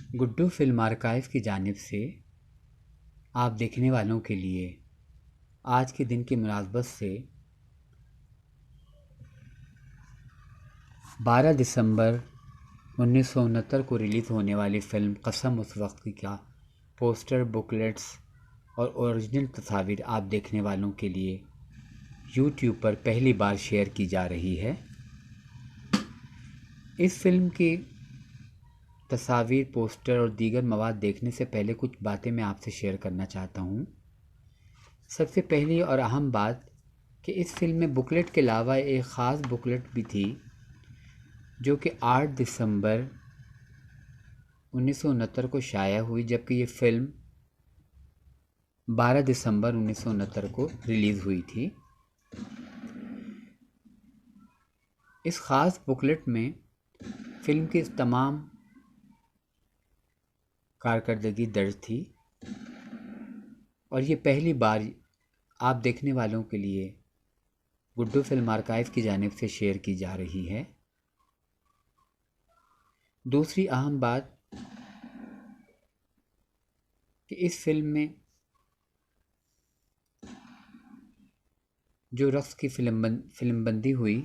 Guddu film archive की जानिब से आप देखने वालों के लिए आज के दिन की मुनासबत से 12 दिसंबर 1969 को रिलीज़ होने वाली फ़िल्म कसम उस वक्त की का पोस्टर, बुकलेट्स और ओरिजिनल तस्वीर आप देखने वालों के लिए यूट्यूब पर पहली बार शेयर की जा रही है। इस फिल्म की तस्वीर, पोस्टर और दीगर मवाद देखने से पहले कुछ बातें मैं आपसे शेयर करना चाहता हूँ। सबसे पहली और अहम बात कि इस फिल्म में बुकलेट के अलावा एक ख़ास बुकलेट भी थी जो कि 8 दिसंबर 1969 को शाया हुई, जबकि ये फ़िल्म 12 दिसंबर 1969 को रिलीज़ हुई थी। इस ख़ास बुकलेट में फ़िल्म की तमाम कारकर्दगी दर्ज थी और ये पहली बार आप देखने वालों के लिए गुड्डू फिल्म आर्काइव की जानिब से शेयर की जा रही है। दूसरी अहम बात कि इस फिल्म में जो रक़्स की फिल्मबंदी हुई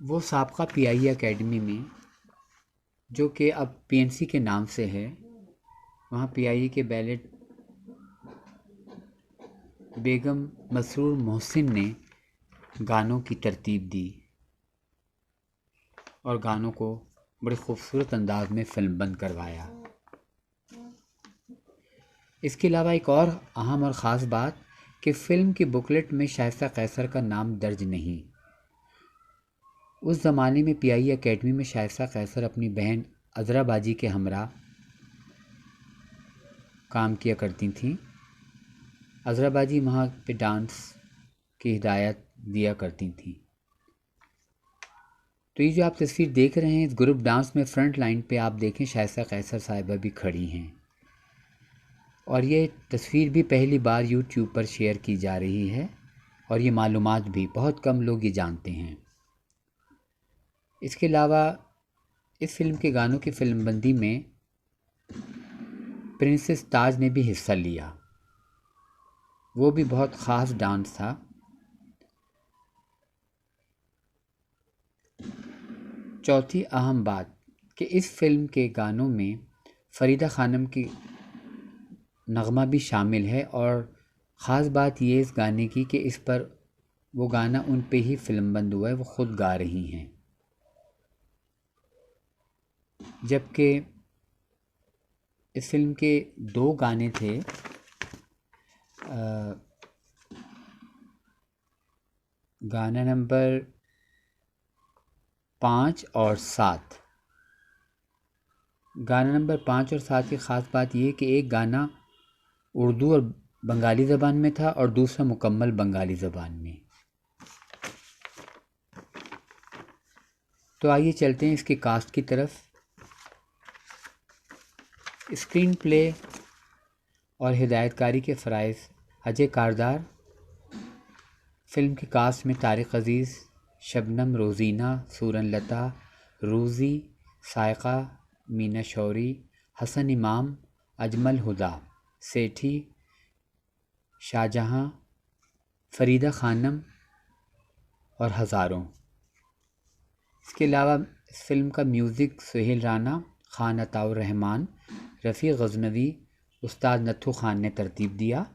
वो साबका पीआई एकेडमी में, जो कि अब पीएनसी के नाम से है, वहाँ पीआई के बैलेट बेगम मसरूर मोहसिन ने गानों की तरतीब दी और गानों को बड़े खूबसूरत अंदाज में फिल्मबंद करवाया। इसके अलावा एक और अहम और ख़ास बात कि फ़िल्म की बुकलेट में शाइस्ता कैसर का नाम दर्ज नहीं। उस ज़माने में पीआई एकेडमी में शाइस्ता कैसर अपनी बहन अज़रा बाजी के हमरा काम किया करती थीं। अज़रा बाजी वहाँ पे डांस की हिदायत दिया करती थीं। तो ये जो आप तस्वीर देख रहे हैं, इस ग्रुप डांस में फ्रंट लाइन पे आप देखें शाइस्ता कैसर साहिबा भी खड़ी हैं और ये तस्वीर भी पहली बार यूट्यूब पर शेयर की जा रही है और ये मालूमात भी बहुत कम लोग ये जानते हैं। इसके अलावा इस फिल्म के गानों की फिल्मबंदी में प्रिंसेस ताज ने भी हिस्सा लिया। वो भी बहुत ख़ास डांस था। चौथी अहम बात कि इस फिल्म के गानों में फ़रीदा ख़ानम की नगमा भी शामिल है और ख़ास बात ये इस गाने की कि इस पर वो गाना उन पे ही फिल्मबंद हुआ है, वो ख़ुद गा रही हैं। जबकि इस फिल्म के 2 गाने थे, गाना नंबर 5 और 7। गाना नंबर 5 और 7 की ख़ास बात यह कि एक गाना उर्दू और बंगाली ज़बान में था और दूसरा मुकम्मल बंगाली ज़बान में। तो आइए चलते हैं इसकी कास्ट की तरफ। स्क्रीन प्ले और हिदायतकारी के फ़राइज़ अजय कारदार। फ़िल्म की कास्ट में तारिक अज़ीज़, शबनम, रोज़ीना, सूरनलता, रूज़ी, सायका, मीना शौरी, हसन इमाम, अजमल हुदा, सेठी, शाहजहां, फ़रीदा ख़ानम और हज़ारों। इसके अलावा इस फिल्म का म्यूज़िक सुहेल राना, ख़ान अताउर रहमान, रफ़ी गज़नवी, उस्ताद नत्थू ख़ान ने तरतीब दिया।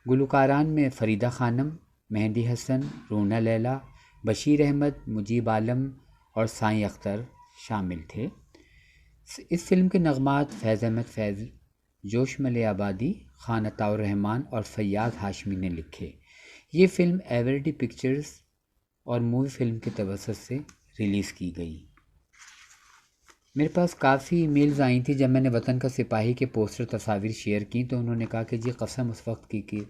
गुलकारान में फ़रीदा ख़ानम, मेहंदी हसन, रूना लैला, बशीर अहमद, मुजीब आलम और साईं अख्तर शामिल थे। इस फिल्म के नग़मात फैज़ अहमद फैज़, जोश मले आबादी, ख़ान अताउर रहमान और फ़ैयाज़ हाशमी ने लिखे। ये फ़िल्म एवरडी पिक्चर्स और मूवी फ़िल्म के तवस्सुत से रिलीज़ की गई। मेरे पास काफ़ी ईमेल्स आई थी जब मैंने वतन का सिपाही के पोस्टर तस्वीर शेयर की, तो उन्होंने कहा कि जी कसम उस वक्त की कि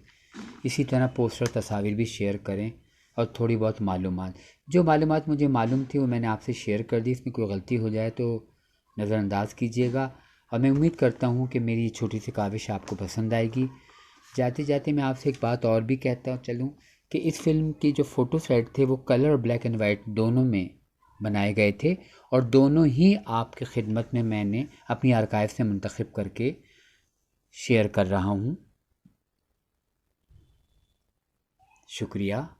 इसी तरह पोस्टर तस्वीर भी शेयर करें और थोड़ी बहुत मालूमात, जो मालूमात मुझे मालूम थी वो मैंने आपसे शेयर कर दी। इसमें कोई गलती हो जाए तो नज़रअंदाज कीजिएगा और मैं उम्मीद करता हूँ कि मेरी ये छोटी सी काविश आपको पसंद आएगी। जाते जाते मैं आपसे एक बात और भी कहता चलूँ कि इस फिल्म की जो फ़ोटो सेट थे वो कलर और ब्लैक एंड वाइट दोनों में बनाए गए थे और दोनों ही आपकी खिदमत में मैंने अपनी आर्काइव से मुंतखब करके शेयर कर रहा हूँ। शुक्रिया।